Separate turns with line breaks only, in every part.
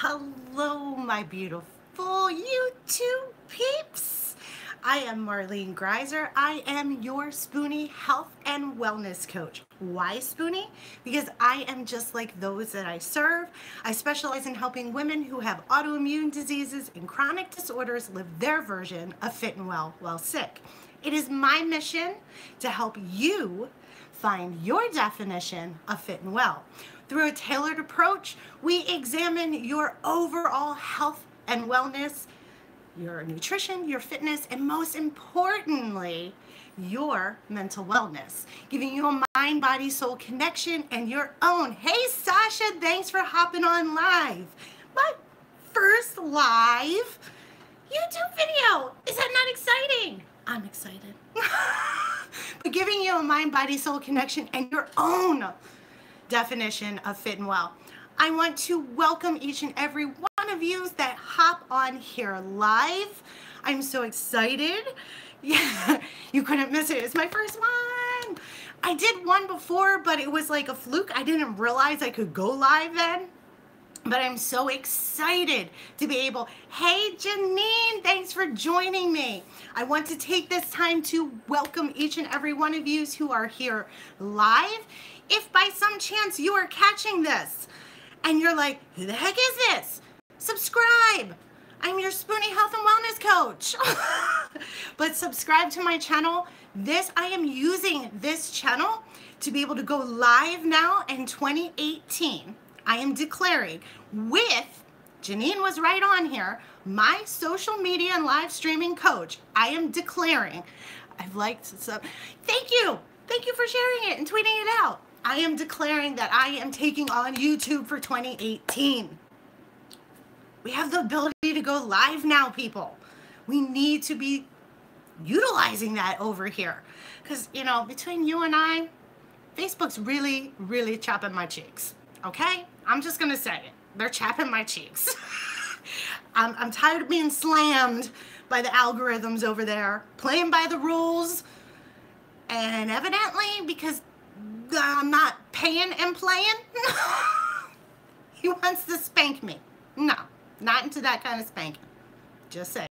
Hello, my beautiful YouTube peeps. I am Marlene Greiser. I am your Spoonie health and wellness coach. Why Spoonie? Because I am just like those that I serve. I specialize in helping women who have autoimmune diseases and chronic disorders live their version of fit and well while sick. It is my mission to help you find your definition of fit and well. Through a tailored approach, we examine your overall health and wellness, your nutrition, your fitness, and most importantly, your mental wellness, giving you a mind, body, soul connection and your own. Hey, Sasha, thanks for hopping on live. My first live YouTube video. Is that not exciting? I'm excited. But giving you a mind, body, soul connection and your own definition of fit and well. I want to welcome each and every one of you that hop on here live. I'm so excited. Yeah, you couldn't miss it. It's my first one. I did one before, but it was like a fluke. I didn't realize I could go live then. But I'm so excited to be able, hey Janine, thanks for joining me. I want to take this time to welcome each and every one of you who are here live. If by some chance you are catching this and you're like, who the heck is this? Subscribe. I'm your Spoonie Health and Wellness Coach. But subscribe to my channel. I am using this channel to be able to go live now in 2018. I am declaring with, Janine was right on here, my social media and live streaming coach. I am declaring, I've liked some, thank you for sharing it and tweeting it out. I am declaring that I am taking on YouTube for 2018. We have the ability to go live now, people. We need to be utilizing that over here. Because, you know, between you and I, Facebook's really, really chopping my cheeks. Okay? I'm just going to say it. They're chapping my cheeks. I'm tired of being slammed by the algorithms over there, playing by the rules, and evidently, because I'm not paying and playing, he wants to spank me. No, not into that kind of spanking. Just saying.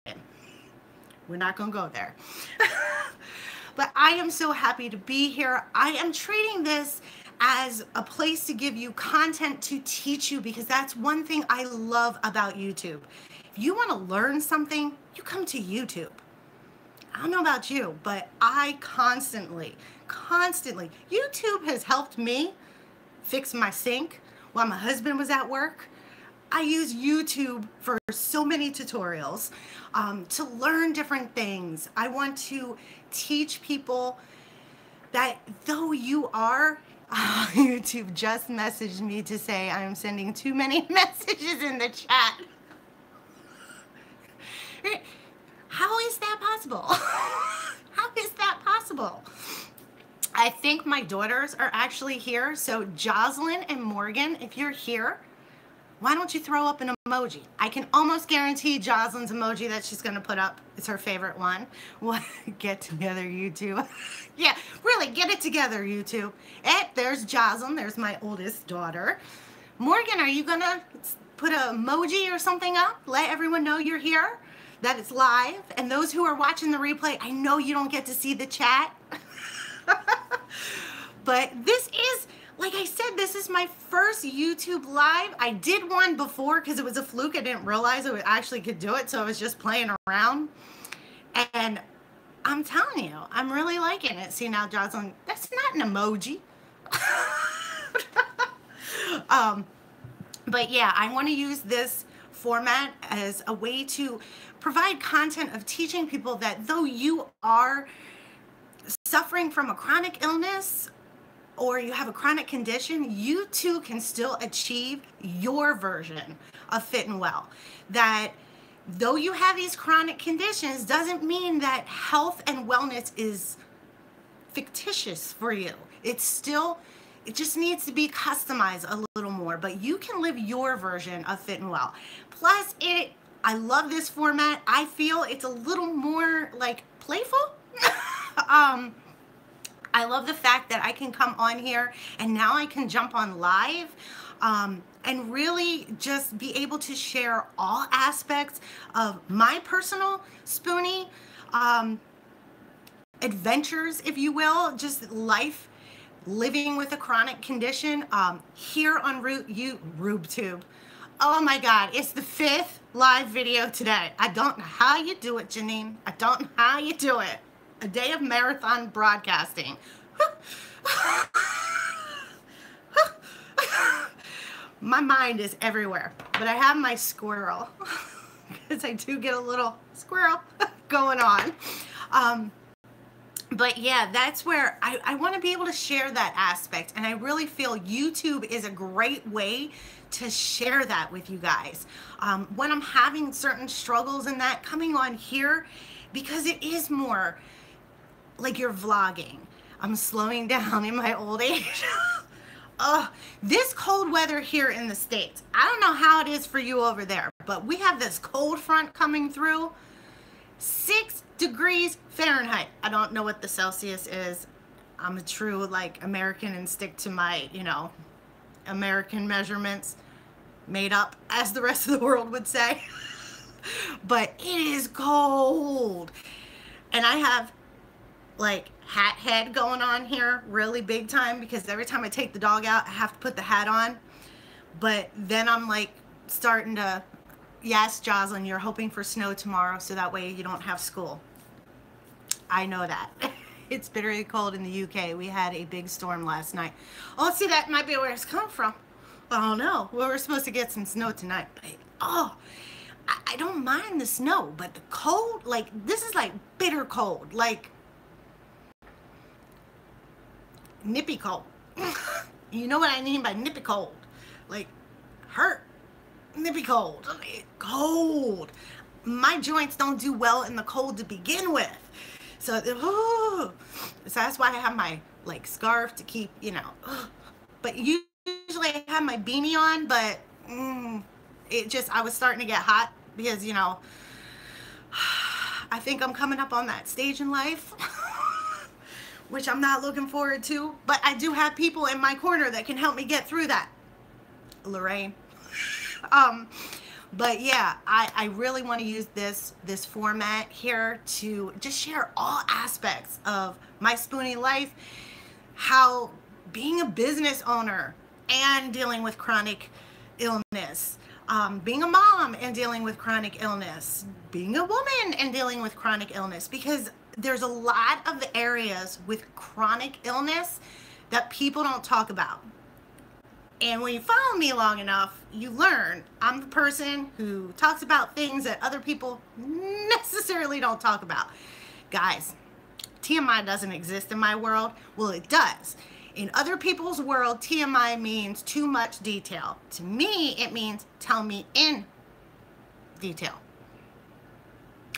We're not going to go there. But I am so happy to be here. I am treating this as a place to give you content to teach you, because that's one thing I love about YouTube. If you want to learn something, you come to YouTube. I don't know about you, but I constantly, YouTube has helped me fix my sink while my husband was at work. I use YouTube for so many tutorials to learn different things. I want to teach people that though you are, YouTube just messaged me to say I'm sending too many messages in the chat. How is that possible? How is that possible? I think my daughters are actually here. So Jocelyn and Morgan, if you're here, why don't you throw up an emoji? I can almost guarantee Jocelyn's emoji that she's going to put up is her favorite one. What? Get together, YouTube. Yeah, really, get it together, YouTube. There's Jocelyn. There's my oldest daughter. Morgan, are you going to put an emoji or something up? Let everyone know you're here, that it's live. And those who are watching the replay, I know you don't get to see the chat. But this is, like I said, this is my first YouTube live. I did one before because it was a fluke. I didn't realize I actually could do it, so I was just playing around. And I'm telling you, I'm really liking it. See now, Jocelyn, that's not an emoji. But yeah, I want to use this format as a way to provide content of teaching people that though you are suffering from a chronic illness or you have a chronic condition, you too can still achieve your version of fit and well. That though you have these chronic conditions doesn't mean that health and wellness is fictitious for you. It just needs to be customized a little more, but you can live your version of fit and well. Plus, I love this format. I feel it's a little more like playful. I love the fact that I can come on here and now I can jump on live. and really just be able to share all aspects of my personal Spoonie adventures, if you will, just life living with a chronic condition here on RubeTube. Oh my God, it's the 5th live video today. I don't know how you do it, Janine. I don't know how you do it. A day of marathon broadcasting. My mind is everywhere, but I have my squirrel because I do get a little squirrel going on. But yeah, that's where I want to be able to share that aspect, and I really feel YouTube is a great way to share that with you guys. When I'm having certain struggles in that, coming on here, because it is more like you're vlogging. I'm slowing down in my old age. This cold weather here in the States, I don't know how it is for you over there, but we have this cold front coming through. 6 degrees Fahrenheit. I don't know what the Celsius is. I'm a true like American and stick to my, American measurements, made up, as the rest of the world would say. But it is cold. And I have like hat head going on here really big time, because every time I take the dog out, I have to put the hat on. But then I'm like starting to, yes, Jocelyn, you're hoping for snow tomorrow so that way you don't have school. I know that. It's bitterly cold in the UK. We had a big storm last night. Oh, see, that might be where it's come from. I don't know. Well, we're supposed to get some snow tonight. But, I don't mind the snow, but the cold, like, this is like bitter cold. Like, nippy cold. You know what I mean by nippy cold? Like, hurt. Nippy cold. Cold. My joints don't do well in the cold to begin with. So that's why I have my like scarf to keep, But usually I have my beanie on, but I was starting to get hot because, I think I'm coming up on that stage in life, which I'm not looking forward to. But I do have people in my corner that can help me get through that. Lorraine. But yeah, I really want to use this format here to just share all aspects of my Spoonie life, how being a business owner and dealing with chronic illness, being a mom and dealing with chronic illness, being a woman and dealing with chronic illness, because there's a lot of the areas with chronic illness that people don't talk about. And when you follow me long enough, you learn I'm the person who talks about things that other people necessarily don't talk about. Guys, TMI doesn't exist in my world. Well, it does. In other people's world, TMI means too much detail. To me, it means tell me in detail.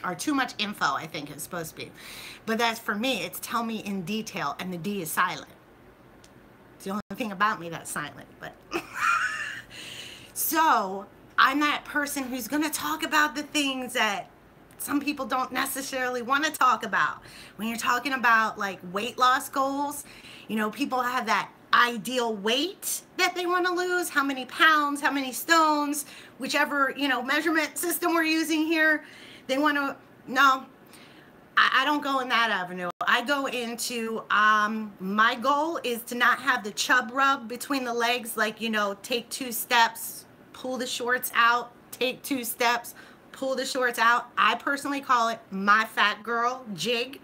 Or too much info, I think it's supposed to be. But that's for me, it's tell me in detail, and the D is silent. It's the only thing about me that's silent, but so I'm that person who's going to talk about the things that some people don't necessarily want to talk about. When you're talking about like weight loss goals, people have that ideal weight that they want to lose, how many pounds, how many stones, whichever, measurement system we're using here. They want to, no, I don't go in that avenue. I go into, my goal is to not have the chub rub between the legs, like, take 2 steps, pull the shorts out, take 2 steps, pull the shorts out. I personally call it my fat girl jig.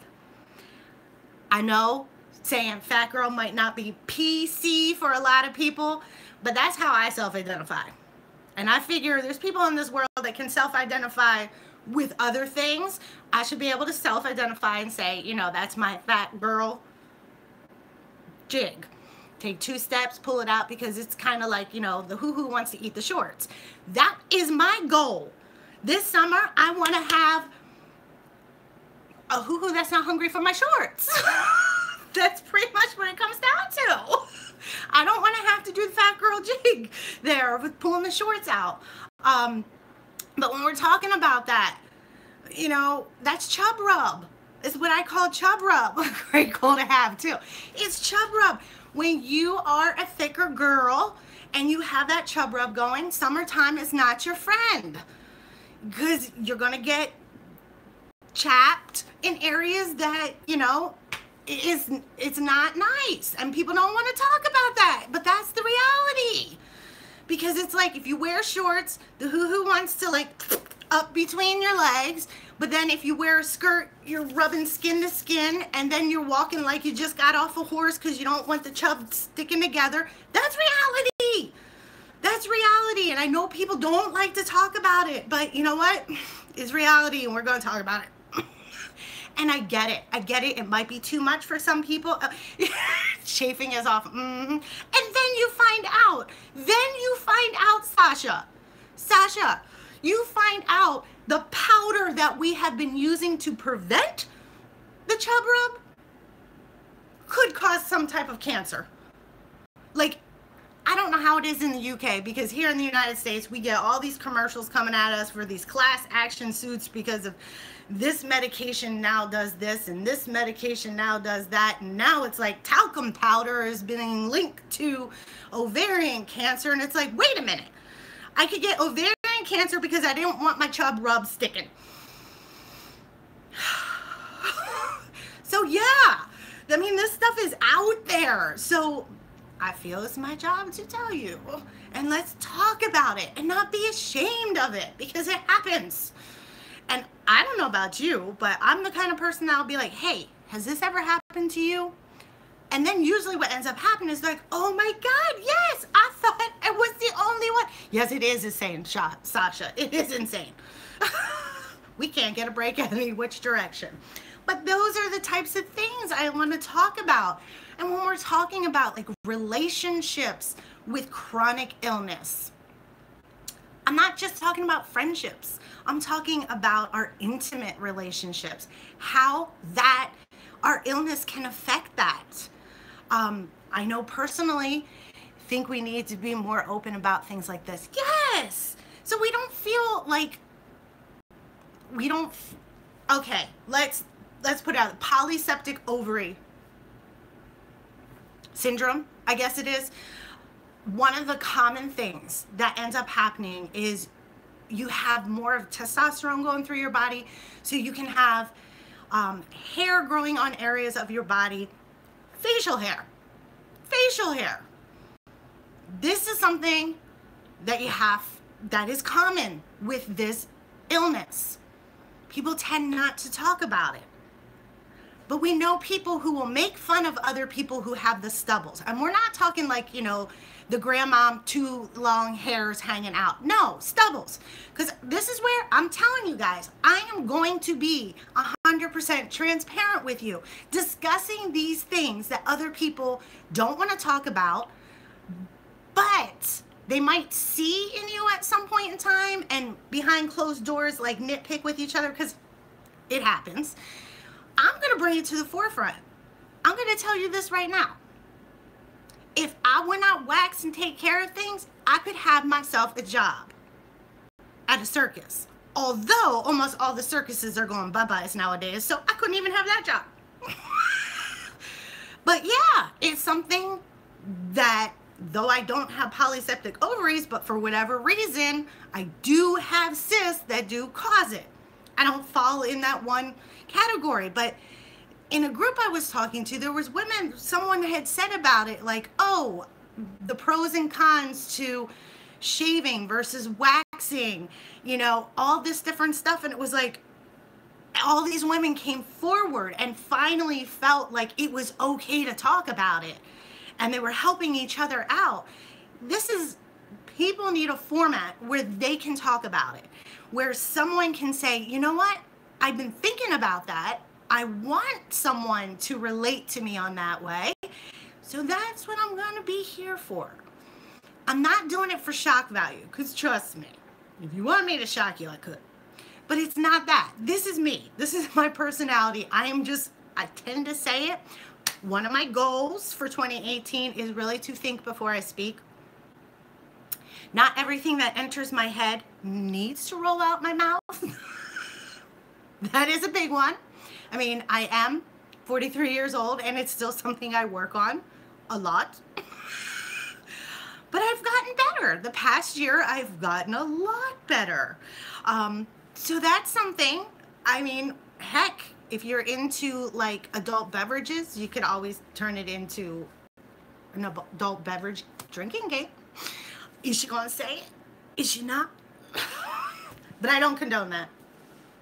I know saying fat girl might not be PC for a lot of people, but that's how I self-identify. And I figure there's people in this world that can self-identify with other things. I should be able to self-identify and say, that's my fat girl jig. Take 2 steps, pull it out, because it's kind of like, the hoo-hoo wants to eat the shorts. That is my goal. This summer, I want to have a hoo-hoo that's not hungry for my shorts. That's pretty much what it comes down to. I don't want to have to do the fat girl jig there with pulling the shorts out. But when we're talking about that, that's chub rub. It's what I call chub rub. A great goal to have too. It's chub rub. When you are a thicker girl and you have that chub rub going, summertime is not your friend, because you're going to get chapped in areas that, you know, it's not nice, and people don't want to talk about that, but that's the reality. Because it's like, if you wear shorts, the hoo-hoo wants to like up between your legs, but then if you wear a skirt, you're rubbing skin to skin, and then you're walking like you just got off a horse because you don't want the chub sticking together. That's reality. That's reality, and I know people don't like to talk about it, but you know what? It's reality, and we're going to talk about it. And I get it. I get it. It might be too much for some people. Chafing is off. And then you find out. Sasha, you find out the powder that we have been using to prevent the chub rub could cause some type of cancer. Like, I don't know how it is in the UK, because here in the United States, we get all these commercials coming at us for these class action suits because of this medication now does this, and this medication now does that, and now it's like talcum powder is being linked to ovarian cancer, and it's like, wait a minute, I could get ovarian cancer because I didn't want my chub rub sticking. So yeah, I mean, this stuff is out there, so I feel it's my job to tell you, and let's talk about it and not be ashamed of it, because it happens. And I don't know about you, but I'm the kind of person that'll be like, hey, has this ever happened to you? And then usually what ends up happening is like, oh my God, yes, I thought I was the only one. Yes, it is insane, Sasha. It is insane. We can't get a break any which direction. But those are the types of things I want to talk about. And when we're talking about like relationships with chronic illness, I'm not just talking about friendships. I'm talking about our intimate relationships, how that our illness can affect that. I know personally, think we need to be more open about things like this. Yes. So we don't feel like okay, let's put out polycystic ovary syndrome, I guess it is. One of the common things that ends up happening is you have more of testosterone going through your body, so you can have hair growing on areas of your body, facial hair. This is something that is common with this illness. People tend not to talk about it. But we know people who will make fun of other people who have the stubbles. And we're not talking like, you know, the grandma, two long hairs hanging out. No, stubbles. Because this is where I'm telling you guys, I am going to be 100% transparent with you, discussing these things that other people don't want to talk about, but they might see in you at some point in time, and behind closed doors like nitpick with each other, because it happens. I'm going to bring it to the forefront. I'm going to tell you this right now. If I would not wax and take care of things, I could have myself a job at a circus. Although almost all the circuses are going bye-byes nowadays, so I couldn't even have that job. But yeah, it's something that, though I don't have polycystic ovaries, but for whatever reason, I do have cysts that do cause it. I don't fall in that one category, but in a group I was talking to, there was women, someone had said about it, like, oh, the pros and cons to shaving versus waxing, you know, all this different stuff. And it was like, all these women came forward and finally felt like it was okay to talk about it. And they were helping each other out. People need a format where they can talk about it, where someone can say, you know what, I've been thinking about that. I want someone to relate to me on that way. So that's what I'm going to be here for. I'm not doing it for shock value, because trust me, if you want me to shock you, I could. But it's not that. This is me. This is my personality. I tend to say it. One of my goals for 2018 is really to think before I speak. Not everything that enters my head needs to roll out my mouth. That is a big one. I mean, I am 43 years old, and it's still something I work on a lot. but I've gotten better. The past year, I've gotten a lot better. So that's something. I mean, heck, if you're into like adult beverages, you could always turn it into an adult beverage drinking game. Is she gonna say it? Is she not? But I don't condone that.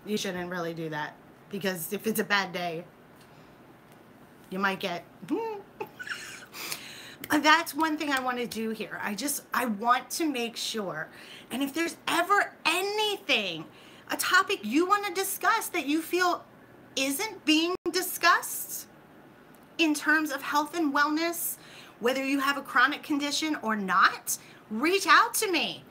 You shouldn't really do that, because if it's a bad day, you might get that's one thing I want to do here. I want to make sure, and if there's ever anything, a topic you want to discuss that you feel isn't being discussed in terms of health and wellness, whether you have a chronic condition or not, reach out to me.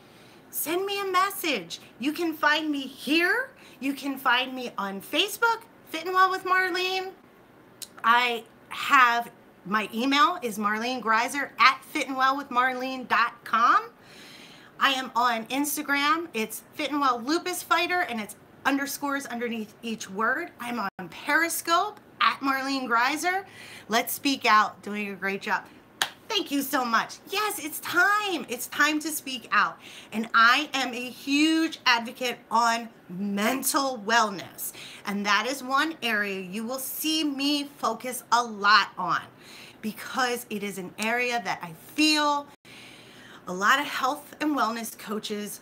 Send me a message. You can find me here. You can find me on Facebook, Fit and Well with Marlene. I have my email is marlenegreiser@fitandwellwithmarlene.com. I am on Instagram. It's Fit and Well Lupus Fighter, and it's underscores underneath each word. I'm on Periscope @Marlene Greiser. Let's speak out. Doing a great job. Thank you so much. Yes, it's time. It's time to speak out. And I am a huge advocate on mental wellness. And that is one area you will see me focus a lot on, because it is an area that I feel a lot of health and wellness coaches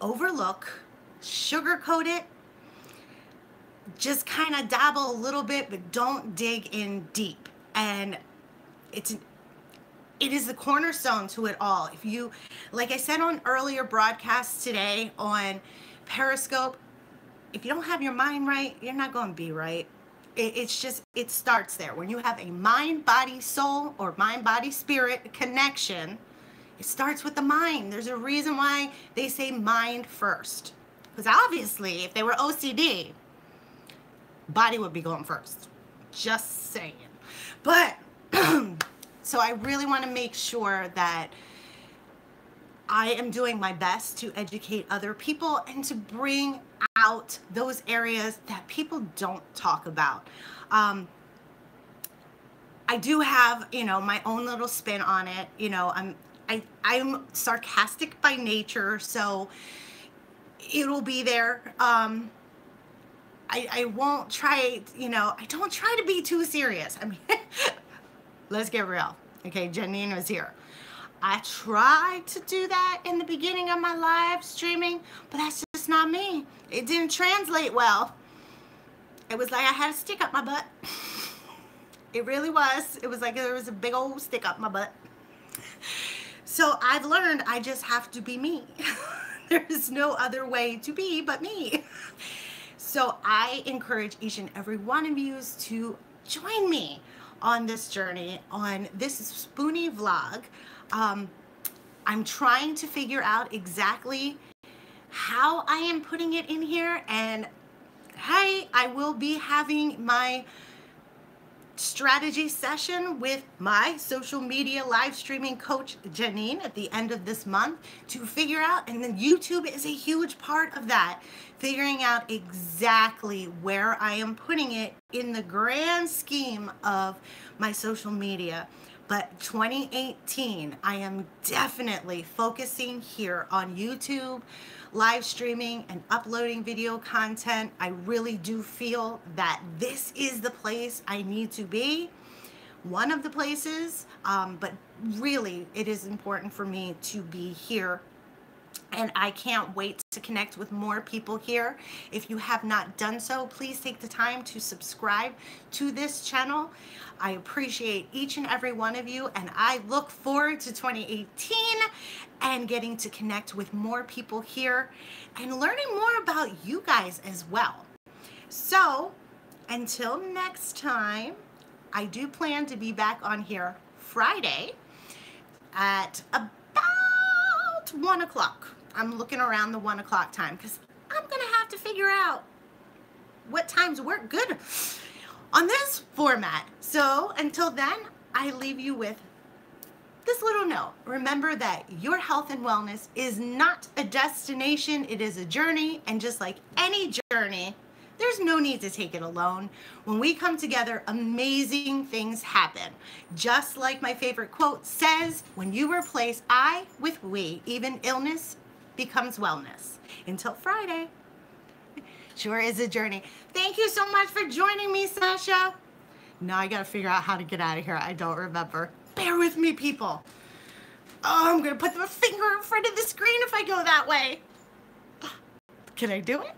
overlook, sugarcoat it, just kind of dabble a little bit, but don't dig in deep. And it is the cornerstone to it all. If you, like I said on earlier broadcasts today on Periscope, if you don't have your mind right, you're not going to be right. It's just, it starts there. When you have a mind, body, soul, or mind, body, spirit connection, it starts with the mind. There's a reason why they say mind first. Because obviously, if they were OCD, body would be going first. Just saying. But so I really want to make sure that I am doing my best to educate other people and to bring out those areas that people don't talk about. I do have, my own little spin on it. I'm sarcastic by nature, so it'll be there. I won't try, I don't try to be too serious. I mean, let's get real. Okay, Janine was here. I tried to do that in the beginning of my live streaming, but that's just not me. It didn't translate well. It was like I had a stick up my butt. It really was. It was like there was a big old stick up my butt. So I've learned I just have to be me. There's no other way to be but me. So I encourage each and every one of you to join me on this journey, on this Spoonie vlog. I'm trying to figure out exactly how I am putting it in here, and hey, I will be having my strategy session with my social media live streaming coach Janine at the end of this month to figure out, and then YouTube is a huge part of that, figuring out exactly where I am putting it in the grand scheme of my social media. But 2018, I am definitely focusing here on YouTube, live streaming, and uploading video content. I really do feel that this is the place I need to be, one of the places, but really it is important for me to be here. And I can't wait to connect with more people here. If you have not done so, please take the time to subscribe to this channel. I appreciate each and every one of you, and I look forward to 2018 and getting to connect with more people here and learning more about you guys as well. So until next time, I do plan to be back on here Friday at about 1 o'clock. I'm looking around the 1 o'clock time because I'm going to have to figure out what times work good on this format. So until then, I leave you with this little note. Remember that your health and wellness is not a destination, it is a journey. And just like any journey, There's no need to take it alone. When we come together, amazing things happen. Just like my favorite quote says, when you replace I with we, even illness becomes wellness. Until Friday. Sure is a journey. Thank you so much for joining me, Sasha. Now I gotta figure out how to get out of here. I don't remember. Bear with me, people. Oh, I'm gonna put my finger in front of the screen if I go that way. Can I do it?